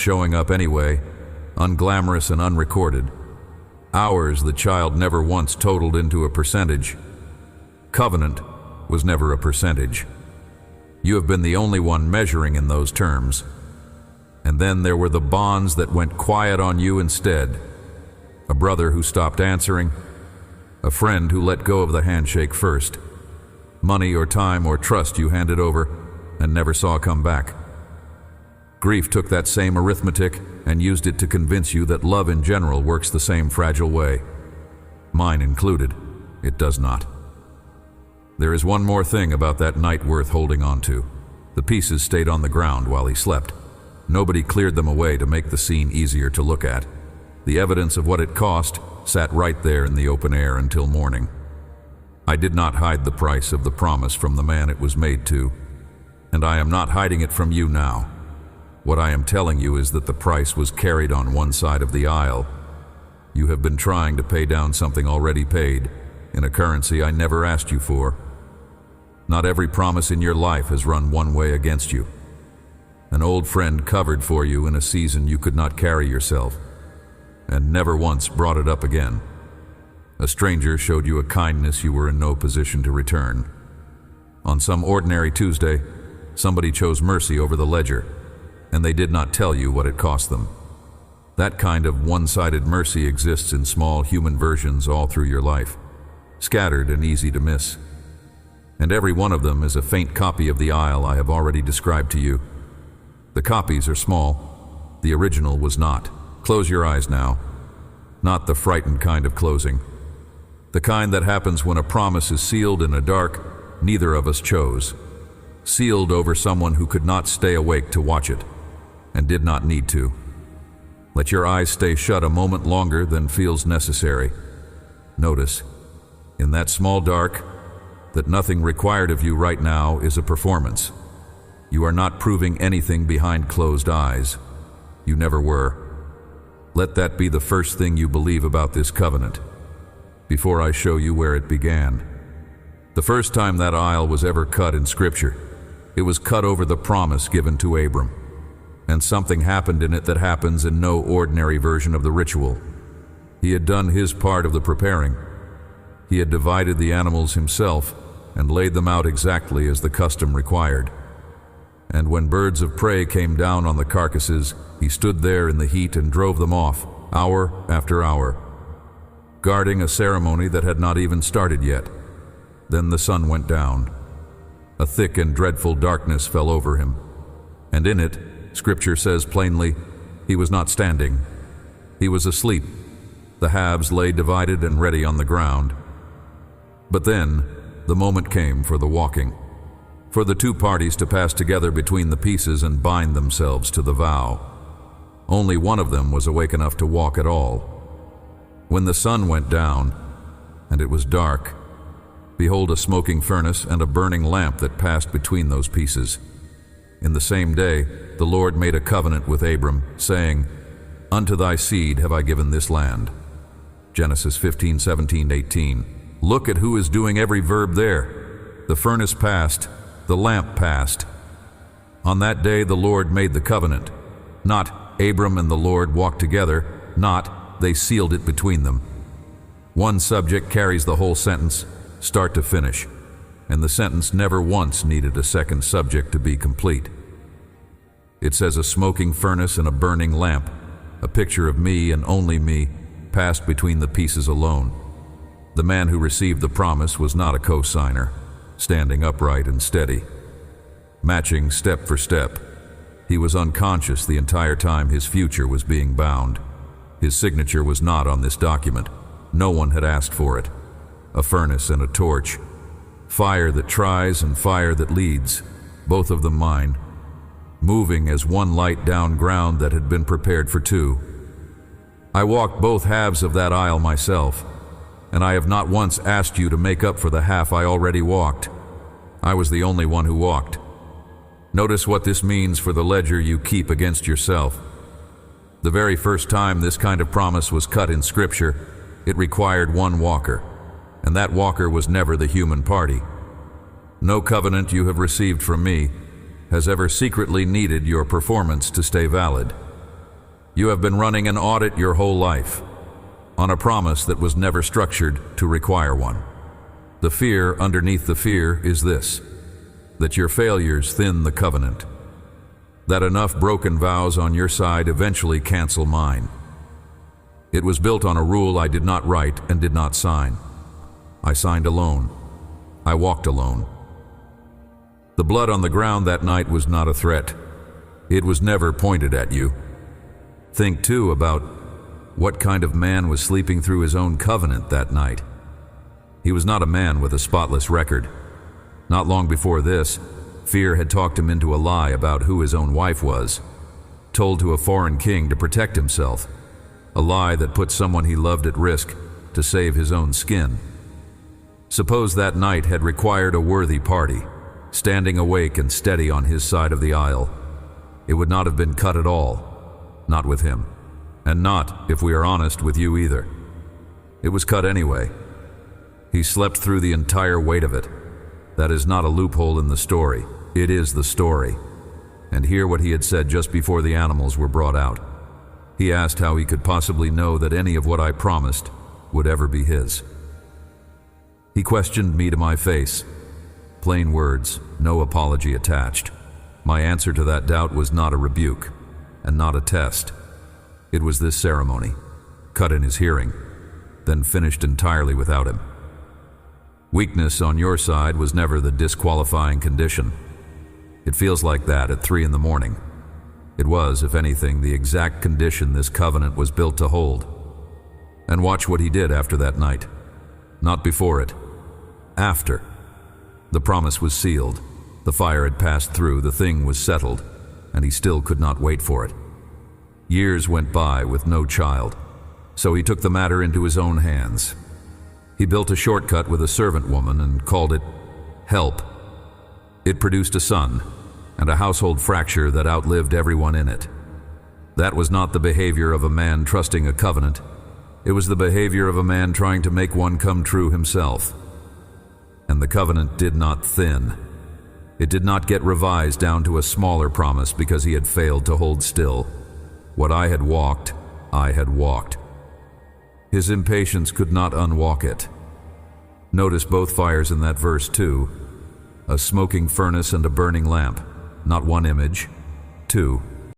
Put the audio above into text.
showing up anyway, unglamorous and unrecorded. Ours, the child, never once totaled into a percentage. Covenant was never a percentage. You have been the only one measuring in those terms. And then there were the bonds that went quiet on you instead. A brother who stopped answering, a friend who let go of the handshake first, money or time or trust you handed over and never saw come back. Grief took that same arithmetic and used it to convince you that love in general works the same fragile way. Mine included, it does not. There is one more thing about that night worth holding on to. The pieces stayed on the ground while he slept. Nobody cleared them away to make the scene easier to look at. The evidence of what it cost sat right there in the open air until morning. I did not hide the price of the promise from the man it was made to, and I am not hiding it from you now. What I am telling you is that the price was carried on one side of the aisle. You have been trying to pay down something already paid, in a currency I never asked you for. Not every promise in your life has run one way against you. An old friend covered for you in a season you could not carry yourself, and never once brought it up again. A stranger showed you a kindness you were in no position to return. On some ordinary Tuesday, somebody chose mercy over the ledger, and they did not tell you what it cost them. That kind of one-sided mercy exists in small human versions all through your life, scattered and easy to miss. And every one of them is a faint copy of the aisle I have already described to you. The copies are small. The original was not. Close your eyes now. Not the frightened kind of closing. The kind that happens when a promise is sealed in a dark neither of us chose. Sealed over someone who could not stay awake to watch it, and did not need to. Let your eyes stay shut a moment longer than feels necessary. Notice, in that small dark, that nothing required of you right now is a performance. You are not proving anything behind closed eyes. You never were. Let that be the first thing you believe about this covenant, before I show you where it began. The first time that aisle was ever cut in Scripture, it was cut over the promise given to Abram. And something happened in it that happens in no ordinary version of the ritual. He had done his part of the preparing. He had divided the animals himself and laid them out exactly as the custom required. And when birds of prey came down on the carcasses, he stood there in the heat and drove them off, hour after hour, guarding a ceremony that had not even started yet. Then the sun went down. A thick and dreadful darkness fell over him, and in it, Scripture says plainly, he was not standing. He was asleep. The halves lay divided and ready on the ground. But then, the moment came for the walking, for the two parties to pass together between the pieces and bind themselves to the vow. Only one of them was awake enough to walk at all. When the sun went down, and it was dark, behold a smoking furnace and a burning lamp that passed between those pieces. In the same day, the Lord made a covenant with Abram, saying, "Unto thy seed have I given this land." Genesis 15, 17, 18. Look at who is doing every verb there. The furnace passed, the lamp passed. On that day the Lord made the covenant. Not Abram and the Lord walked together, not they sealed it between them. One subject carries the whole sentence, start to finish, and the sentence never once needed a second subject to be complete. It says a smoking furnace and a burning lamp, a picture of me and only me, passed between the pieces alone. The man who received the promise was not a co-signer, standing upright and steady, matching step for step. He was unconscious the entire time his future was being bound. His signature was not on this document. No one had asked for it. A furnace and a torch. Fire that tries and fire that leads, both of them mine, moving as one light down ground that had been prepared for two. I walked both halves of that aisle myself, and I have not once asked you to make up for the half I already walked. I was the only one who walked. Notice what this means for the ledger you keep against yourself. The very first time this kind of promise was cut in Scripture, it required one walker, and that walker was never the human party. No covenant you have received from me has ever secretly needed your performance to stay valid. You have been running an audit your whole life, on a promise that was never structured to require one. The fear underneath the fear is this: that your failures thin the covenant, that enough broken vows on your side eventually cancel mine. It was built on a rule I did not write and did not sign. I signed alone. I walked alone. The blood on the ground that night was not a threat. It was never pointed at you. Think, too, about what kind of man was sleeping through his own covenant that night. He was not a man with a spotless record. Not long before this, fear had talked him into a lie about who his own wife was, told to a foreign king to protect himself, a lie that put someone he loved at risk to save his own skin. Suppose that night had required a worthy party, standing awake and steady on his side of the aisle. It would not have been cut at all, not with him, and not, if we are honest, with you either. It was cut anyway. He slept through the entire weight of it. That is not a loophole in the story. It is the story. And hear what he had said just before the animals were brought out. He asked how he could possibly know that any of what I promised would ever be his. He questioned me to my face. Plain words, no apology attached. My answer to that doubt was not a rebuke, and not a test. It was this ceremony, cut in his hearing, then finished entirely without him. Weakness on your side was never the disqualifying condition. It feels like that at 3 a.m. It was, if anything, the exact condition this covenant was built to hold. And watch what he did after that night. Not before it. After. The promise was sealed. The fire had passed through. The thing was settled. And he still could not wait for it. Years went by with no child. So he took the matter into his own hands. He built a shortcut with a servant woman and called it help. It produced a son and a household fracture that outlived everyone in it. That was not the behavior of a man trusting a covenant. It was the behavior of a man trying to make one come true himself. And the covenant did not thin. It did not get revised down to a smaller promise because he had failed to hold still. What I had walked, I had walked. His impatience could not unwalk it. Notice both fires in that verse too. A smoking furnace and a burning lamp. Not one image, two.